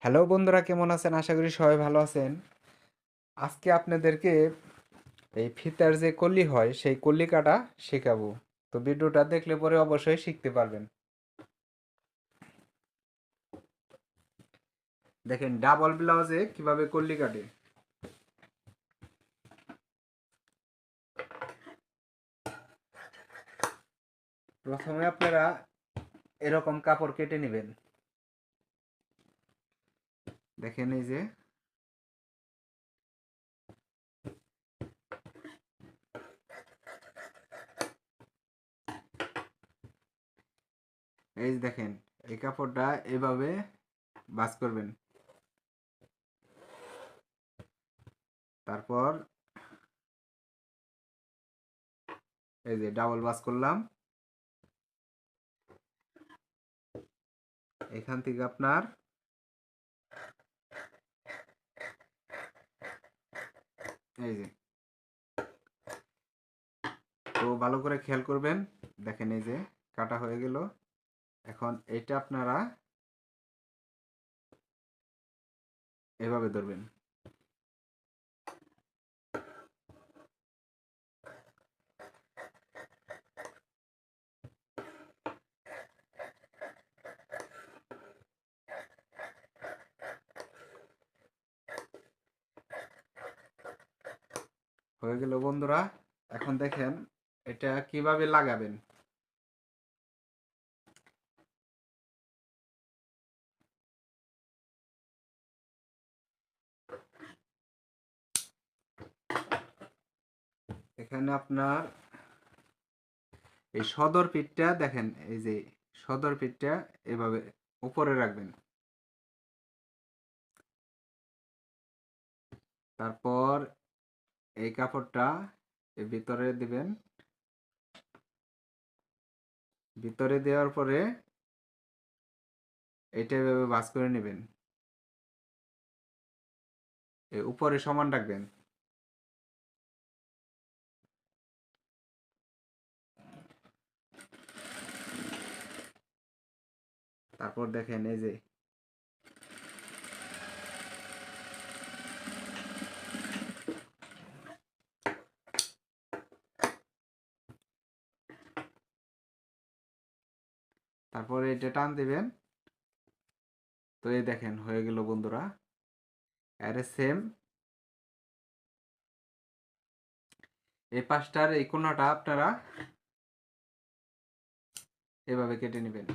Hello বন্ধুরা, কেমন আছেন? আশা করি সবাই ভালো আছেন। আজকে আপনাদেরকে এই ফিতার যে কলি হয় সেই কলি কাটা শেখাবো। তো ভিডিওটা দেখলে পরে অবশ্যই শিখতে পারবেন। দেখেন ডাবল ব্লাউজে কিভাবে কলি কাটে। প্রথমে আপনারা এরকম কাপড় কেটে নেবেন। দেখেন এই যে দেখেন এই কাপড়টা এভাবে ভাঁজ করবেন। তারপর এই যে ডাবল ভাঁজ করলাম। এখান থেকে আপনার এই যে, তো ভালো করে খেয়াল করবেন। দেখেন এই যে কাটা হয়ে গেল। এখন এটা আপনারা এভাবে ধরবেন। হয়ে গেল বন্ধুরা। এখন দেখেন এটা কিভাবে লাগাবেন। এখানে আপনার এই সদর পিঠটা দেখেন, এই যে সদর পিঠটা এভাবে উপরে রাখবেন। তারপর এই কাপড়টা এর ভিতরে দিবেন। ভিতরে দেওয়ার পরে এটা এভাবে ভাঁজ করে নেবেন। উপরে সমান রাখবেন। তারপর দেখেন এই যে তারপরে এটা টান দিবেন। তো এই দেখেন হয়ে গেল বন্ধুরা। আরে সেম এই পাশটার এই কোণাটা আপনারা এভাবে কেটে নেবেন।